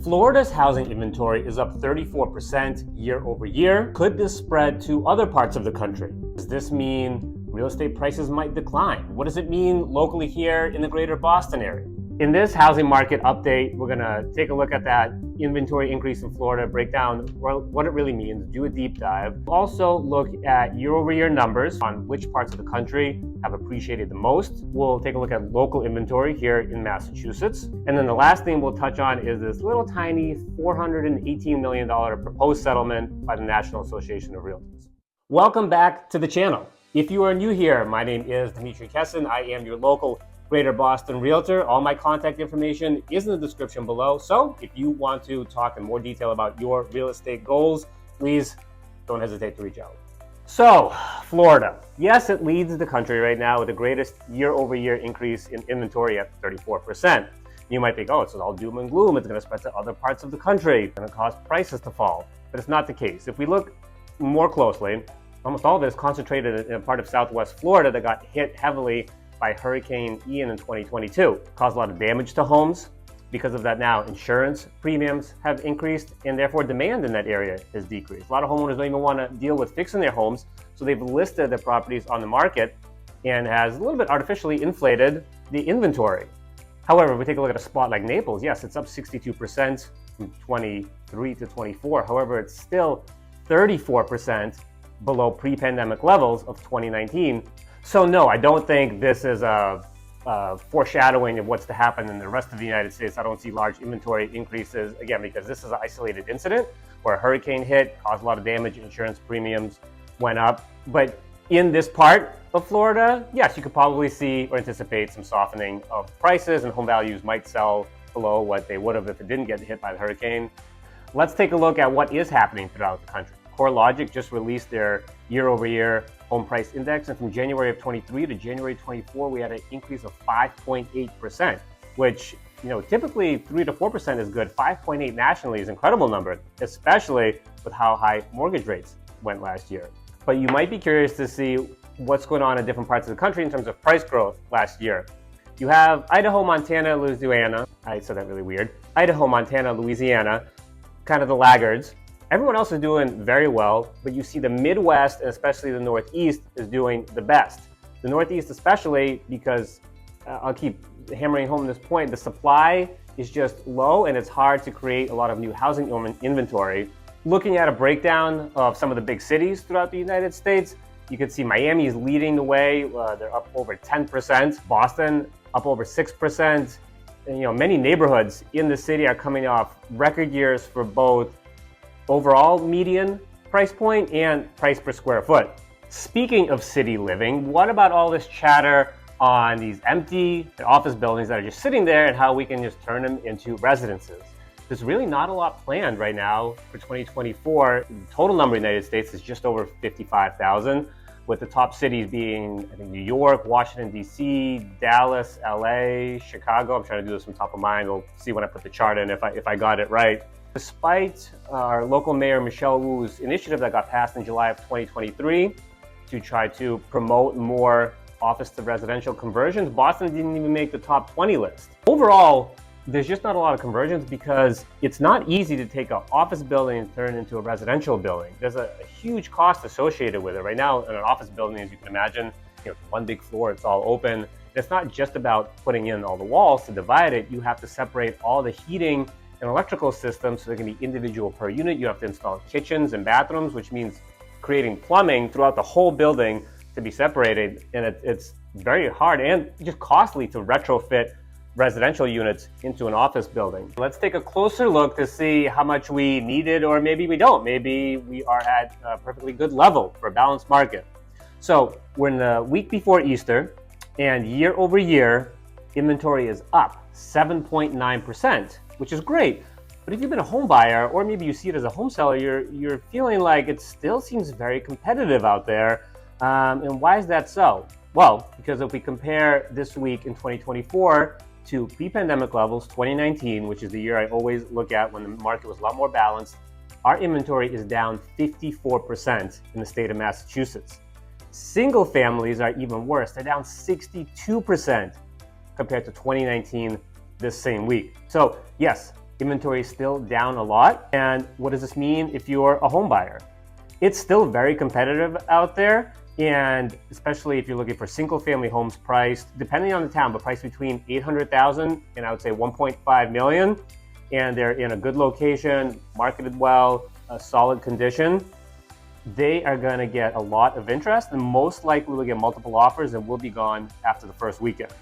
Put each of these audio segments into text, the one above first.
Florida's housing inventory is up 34% year over year. Could this spread to other parts of the country? Does this mean real estate prices might decline? What does it mean locally here in the greater Boston area? In this housing market update, we're gonna take a look at that inventory increase in Florida, break down what it really means, do a deep dive. Also look at year-over-year numbers on which parts of the country have appreciated the most. We'll take a look at local inventory here in Massachusetts. And then the last thing we'll touch on is this little tiny $418 million proposed settlement by the National Association of Realtors. Welcome back to the channel. If you are new here, my name is Dimitri Kessin. I am your local Greater Boston Realtor. All my contact information is in the description below. So if you want to talk in more detail about your real estate goals, please don't hesitate to reach out. So Florida, yes, it leads the country right now with the greatest year-over-year increase in inventory at 34%. You might think, oh, it's all doom and gloom. It's going to spread to other parts of the country. It's going to cause prices to fall. But it's not the case. If we look more closely, almost all of it is concentrated in a part of Southwest Florida that got hit heavily by Hurricane Ian in 2022. Caused a lot of damage to homes. Because of that now, insurance premiums have increased and therefore demand in that area has decreased. A lot of homeowners don't even want to deal with fixing their homes, so they've listed their properties on the market and has a little bit artificially inflated the inventory. However, if we take a look at a spot like Naples, yes, it's up 62% from 23 to 24. However, it's still 34% below pre-pandemic levels of 2019. So no, I don't think this is a foreshadowing of what's to happen in the rest of the United States. I don't see large inventory increases, again, because this is an isolated incident where a hurricane hit, caused a lot of damage, insurance premiums went up. But in this part of Florida, yes, you could probably see or anticipate some softening of prices and home values might sell below what they would have if it didn't get hit by the hurricane. Let's take a look at what is happening throughout the country. CoreLogic just released their year-over-year home price index, and from January of 23 to January 24, we had an increase of 5.8%, which, typically 3 to 4% is good. 5.8 nationally is an incredible number, especially with how high mortgage rates went last year. But you might be curious to see what's going on in different parts of the country in terms of price growth last year. You have Idaho, Montana, Louisiana. I said that really weird. Idaho, Montana, Louisiana, kind of the laggards. Everyone else is doing very well, but you see the Midwest and especially the Northeast is doing the best. The Northeast especially because, I'll keep hammering home this point, the supply is just low and it's hard to create a lot of new housing inventory. Looking at a breakdown of some of the big cities throughout the United States, you can see Miami is leading the way. They're up over 10%. Boston up over 6%. And, many neighborhoods in the city are coming off record years for both overall median price point and price per square foot. Speaking of city living, what about all this chatter on these empty office buildings that are just sitting there and how we can just turn them into residences? There's really not a lot planned right now for 2024. The total number in the United States is just over 55,000, with the top cities being, I think, New York, Washington, D.C., Dallas, L.A., Chicago. I'm trying to do this from top of mind. We'll see when I put the chart in if I got it right. Despite our local mayor, Michelle Wu's initiative that got passed in July of 2023 to try to promote more office to residential conversions, Boston didn't even make the top 20 list. Overall, there's just not a lot of conversions because it's not easy to take an office building and turn it into a residential building. There's a huge cost associated with it. Right now, in an office building, as you can imagine, it's one big floor, it's all open. It's not just about putting in all the walls to divide it. You have to separate all the heating and electrical systems so they can be individual per unit. You have to install kitchens and bathrooms, which means creating plumbing throughout the whole building to be separated. And it's very hard and just costly to retrofit residential units into an office building. Let's take a closer look to see how much we needed, or maybe we don't. Maybe we are at a perfectly good level for a balanced market. So we're in the week before Easter, and year over year, inventory is up 7.9%. which is great. But if you've been a home buyer, or maybe you see it as a home seller, you're feeling like it still seems very competitive out there. And why is that so? Well, because if we compare this week in 2024 to pre-pandemic levels, 2019, which is the year I always look at when the market was a lot more balanced, our inventory is down 54% in the state of Massachusetts. Single families are even worse. They're down 62% compared to 2019 this same week. So yes, Inventory is still down a lot. And what does this mean if you're a home buyer? It's still very competitive out there. And especially if you're looking for single family homes priced, depending on the town, but priced between $800,000 and I would say $1.5 million. And they're in a good location, marketed well, a solid condition. They are going to get a lot of interest and most likely will get multiple offers and will be gone after the first weekend.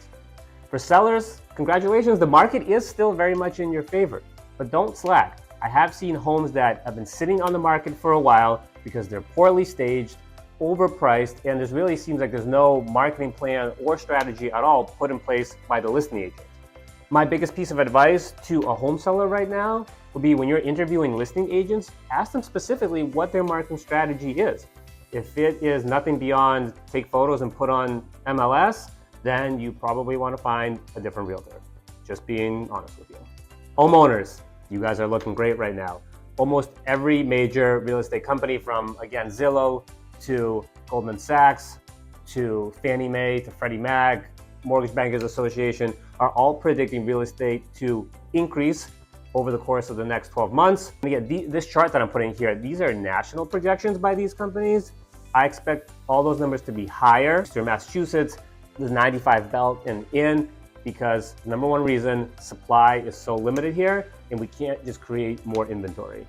For sellers, congratulations, the market is still very much in your favor, but don't slack. I have seen homes that have been sitting on the market for a while because they're poorly staged, overpriced, and there really seems like there's no marketing plan or strategy at all put in place by the listing agent. My biggest piece of advice to a home seller right now would be when you're interviewing listing agents, ask them specifically what their marketing strategy is. If it is nothing beyond take photos and put on MLS, then you probably want to find a different realtor. Just being honest with you. Homeowners, you guys are looking great right now. Almost every major real estate company from, again, Zillow to Goldman Sachs to Fannie Mae to Freddie Mac, Mortgage Bankers Association are all predicting real estate to increase over the course of the next 12 months. And again, this chart that I'm putting here, these are national projections by these companies. I expect all those numbers to be higher. So Massachusetts, the 95 belt and in, because number one reason, supply is so limited here and we can't just create more inventory.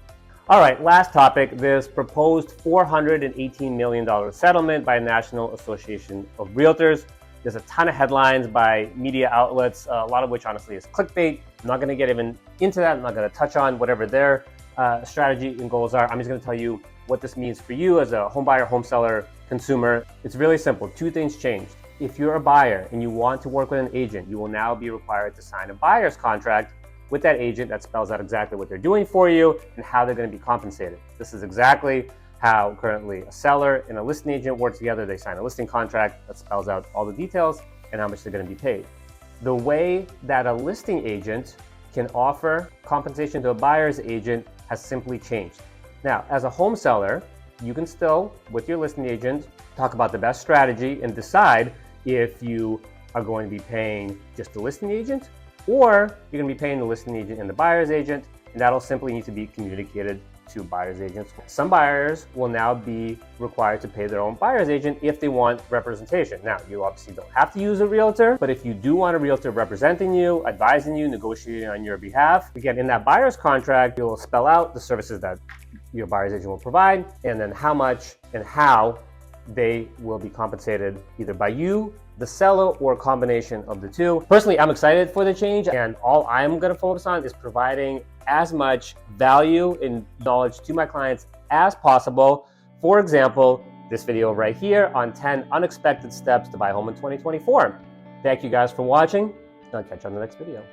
All right, last topic, this proposed $418 million settlement by National Association of Realtors. There's a ton of headlines by media outlets, a lot of which honestly is clickbait. I'm not gonna get even into that. I'm not gonna touch on whatever their strategy and goals are. I'm just gonna tell you what this means for you as a home buyer, home seller, consumer. It's really simple, two things changed. If you're a buyer and you want to work with an agent, you will now be required to sign a buyer's contract with that agent that spells out exactly what they're doing for you and how they're going to be compensated. This is exactly how currently a seller and a listing agent work together. They sign a listing contract that spells out all the details and how much they're going to be paid. The way that a listing agent can offer compensation to a buyer's agent has simply changed. Now, as a home seller, you can still, with your listing agent, talk about the best strategy and decide if you are going to be paying just the listing agent or you're going to be paying the listing agent and the buyer's agent, and that'll simply need to be communicated to buyer's agents. Some buyers will now be required to pay their own buyer's agent if they want representation. Now, you obviously don't have to use a realtor, but if you do want a realtor representing you, advising you, negotiating on your behalf, again, in that buyer's contract, you'll spell out the services that your buyer's agent will provide, and then how much and how they will be compensated either by you, the seller, or a combination of the two. Personally, I'm excited for the change, and all I'm going to focus on is providing as much value and knowledge to my clients as possible. For example, this video right here on 10 unexpected steps to buy a home in 2024. Thank you guys for watching, and I'll catch you on the next video.